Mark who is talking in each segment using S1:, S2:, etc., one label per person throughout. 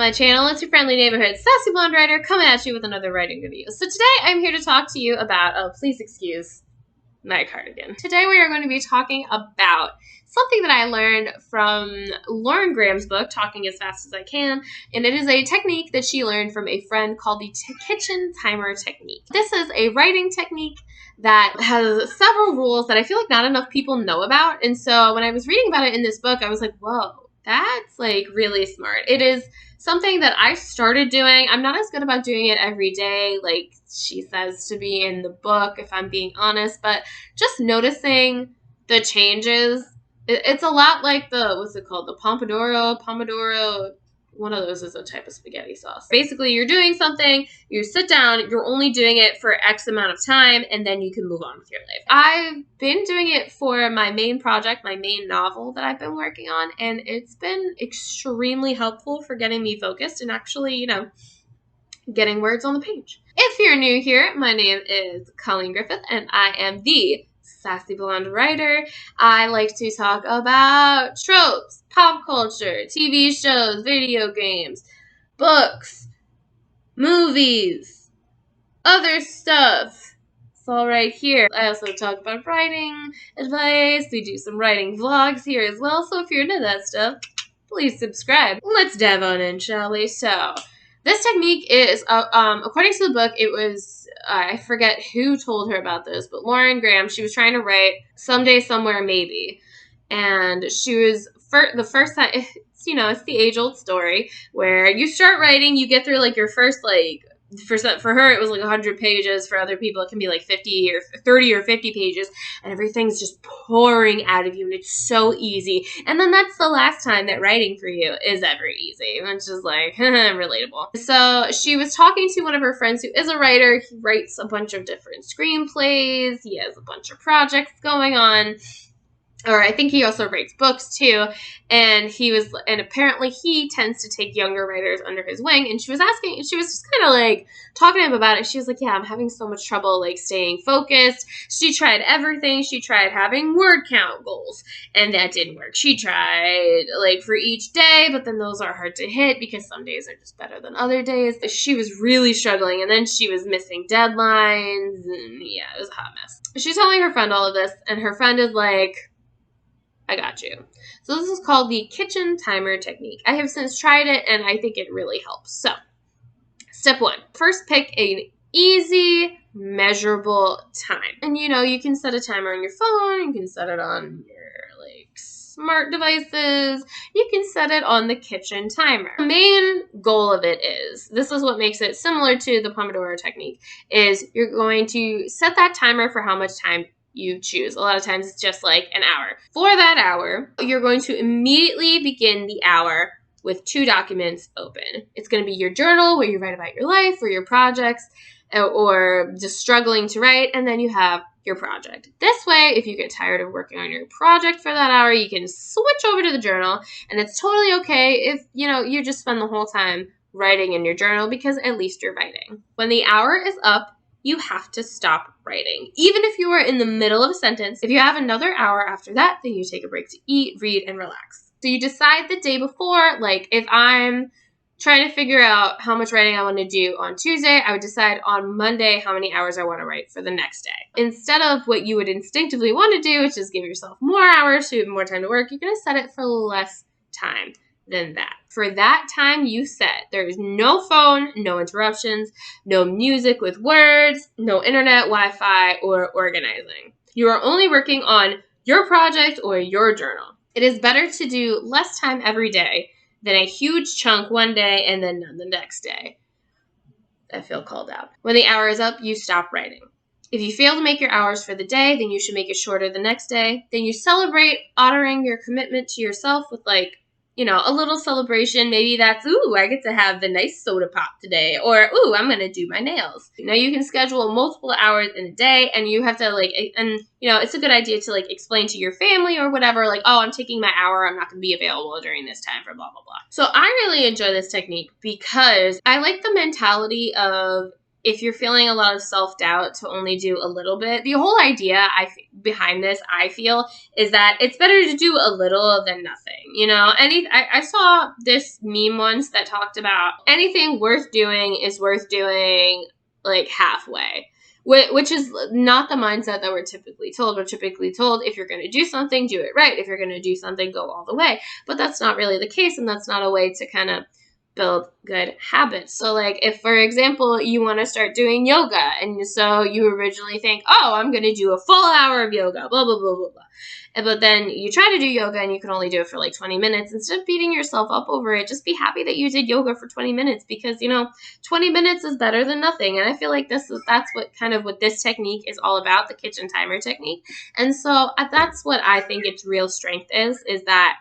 S1: my channel? It's your friendly neighborhood sassy blonde writer coming at you with another writing video. So today I'm here to talk to you about, oh please excuse my cardigan. Today we are going to be talking about something that I learned from Lauren Graham's book, Talking as Fast as I Can, and it is a technique that she learned from a friend called the kitchen timer technique. This is a writing technique that has several rules that I feel like not enough people know about, and so when I was reading about it in this book, I was like, whoa, that's like really smart. It is something that I started doing. I'm not as good about doing it every day, like she says to be in the book, if I'm being honest, but just noticing the changes. It's a lot like the, what's it called? The Pomodoro. One of those is a type of spaghetti sauce. Basically, you're doing something, you sit down, you're only doing it for X amount of time, and then you can move on with your life. I've been doing it for my main project, my main novel that I've been working on, and it's been extremely helpful for getting me focused and actually, getting words on the page. If you're new here, my name is Colleen Griffith, and I am the sassy blonde writer. I like to talk about tropes, pop culture, TV shows, video games, books, movies, other stuff. It's all right here. I also talk about writing advice. We do some writing vlogs here as well, so if you're into that stuff, please subscribe. Let's dive on in, shall we? So, this technique is, according to the book, it was, I forget who told her about this, but Lauren Graham, she was trying to write Someday, Somewhere, Maybe. And she was, the first time, it's the age-old story where you start writing, you get through, like, your first, like, for her, it was like 100 pages. For other people, it can be like 50 or 30 or 50 pages, and everything's just pouring out of you, and it's so easy. And then that's the last time that writing for you is ever easy. It's just like, relatable. So she was talking to one of her friends who is a writer. He writes a bunch of different screenplays. He has a bunch of projects going on. Or I think he also writes books too, and apparently he tends to take younger writers under his wing, and she was just kind of like talking to him about it. She was like, yeah, I'm having so much trouble like staying focused. She tried everything. She tried having word count goals, and that didn't work. She tried like for each day, but then those are hard to hit because some days are just better than other days. She was really struggling, and then she was missing deadlines, and yeah, it was a hot mess. She's telling her friend all of this, and her friend is like, I got you. So this is called the kitchen timer technique. I have since tried it, and I think it really helps. So, step 1. First, pick an easy, measurable time. And you can set a timer on your phone. You can set it on your smart devices. You can set it on the kitchen timer. The main goal of it is, this is what makes it similar to the Pomodoro technique, is you're going to set that timer for how much time you choose. A lot of times it's just like an hour. For that hour, you're going to immediately begin the hour with 2 documents open. It's going to be your journal where you write about your life or your projects or just struggling to write, and then you have your project. This way, if you get tired of working on your project for that hour, you can switch over to the journal, and it's totally okay if, you just spend the whole time writing in your journal because at least you're writing. When the hour is up, you have to stop writing. Even if you are in the middle of a sentence, if you have another hour after that, then you take a break to eat, read, and relax. So you decide the day before, like if I'm trying to figure out how much writing I want to do on Tuesday, I would decide on Monday how many hours I want to write for the next day. Instead of what you would instinctively want to do, which is give yourself more hours, so you have more time to work, you're going to set it for less time than that. For that time you set, there is no phone, no interruptions, no music with words, no internet, Wi-Fi, or organizing. You are only working on your project or your journal. It is better to do less time every day than a huge chunk one day and then none the next day. I feel called out. When the hour is up, you stop writing. If you fail to make your hours for the day, then you should make it shorter the next day. Then you celebrate honoring your commitment to yourself with a little celebration. Maybe that's, ooh, I get to have the nice soda pop today. Or, ooh, I'm going to do my nails. Now you can schedule multiple hours in a day, and you have to it's a good idea to explain to your family or whatever, oh, I'm taking my hour. I'm not going to be available during this time for blah, blah, blah. So I really enjoy this technique because I like the mentality of if you're feeling a lot of self-doubt, to only do a little bit. The whole idea behind this, I feel, is that it's better to do a little than nothing. You know, I saw this meme once that talked about anything worth doing is worth doing like halfway, which is not the mindset that we're typically told. We're typically told, if you're going to do something, do it right. If you're going to do something, go all the way. But that's not really the case, and that's not a way to kind of build good habits. So like if, for example, you want to start doing yoga, and so you originally think, oh, I'm going to do a full hour of yoga, blah, blah, blah, blah, blah. But then you try to do yoga and you can only do it for like 20 minutes. Instead of beating yourself up over it, just be happy that you did yoga for 20 minutes, because, you know, 20 minutes is better than nothing. And I feel like that's what this technique is all about, the kitchen timer technique. And so that's what I think its real strength is that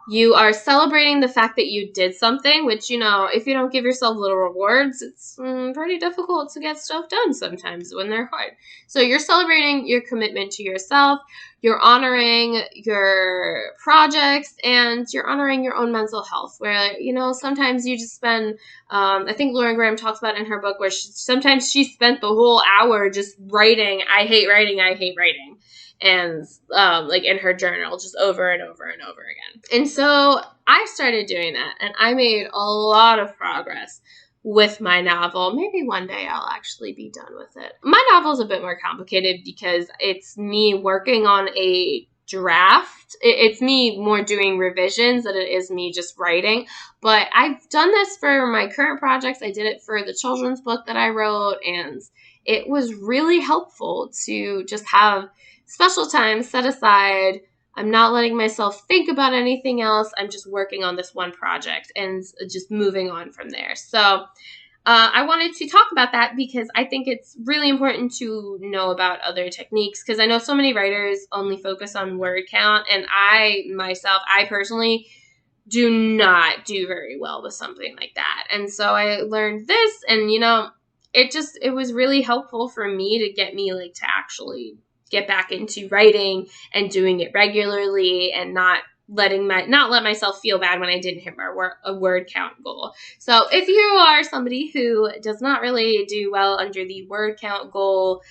S1: you are celebrating the fact that you did something, which, you know, if you don't give yourself little rewards, it's pretty difficult to get stuff done sometimes when they're hard. So you're celebrating your commitment to yourself, you're honoring your projects, and you're honoring your own mental health, where, you know, sometimes you just spend, I think Lauren Graham talks about in her book, where sometimes she spent the whole hour just writing, I hate writing. And like in her journal, just over and over and over again. And so I started doing that, and I made a lot of progress with my novel. Maybe one day I'll actually be done with it. My novel is a bit more complicated because it's me working on a draft. It's me more doing revisions than it is me just writing. But I've done this for my current projects. I did it for the children's book that I wrote, and it was really helpful to just have special time set aside. I'm not letting myself think about anything else. I'm just working on this one project and just moving on from there. So I wanted to talk about that because I think it's really important to know about other techniques, because I know so many writers only focus on word count, and I personally do not do very well with something like that. And so I learned this, and, you know, it was really helpful for me to get me like to actually get back into writing and doing it regularly, and not let myself feel bad when I didn't hit my word count goal. So if you are somebody who does not really do well under the word count goal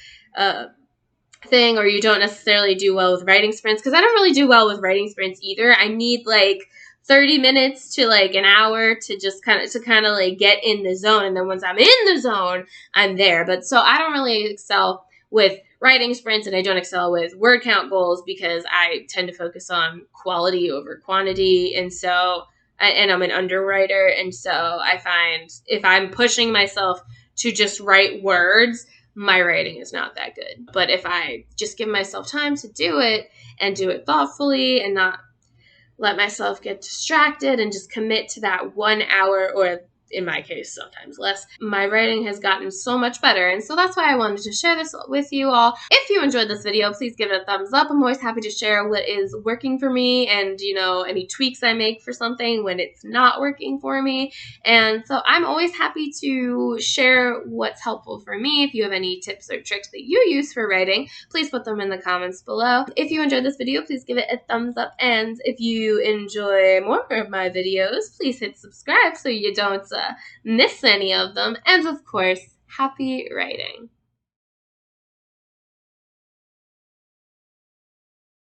S1: thing, or you don't necessarily do well with writing sprints, because I don't really do well with writing sprints either. I need like 30 minutes to like an hour to just kind of like get in the zone, and then once I'm in the zone, I'm there. But so I don't really excel with writing sprints, and I don't excel with word count goals because I tend to focus on quality over quantity. And so, and I'm an underwriter. And so I find if I'm pushing myself to just write words, my writing is not that good. But if I just give myself time to do it, and do it thoughtfully, and not let myself get distracted, and just commit to that 1 hour, or in my case, sometimes less, my writing has gotten so much better. And so that's why I wanted to share this with you all. If you enjoyed this video, please give it a thumbs up. I'm always happy to share what is working for me, and, you know, any tweaks I make for something when it's not working for me. And so I'm always happy to share what's helpful for me. If you have any tips or tricks that you use for writing, please put them in the comments below. If you enjoyed this video, please give it a thumbs up. And if you enjoy more of my videos, please hit subscribe so you don't miss any of them. And of course, happy writing.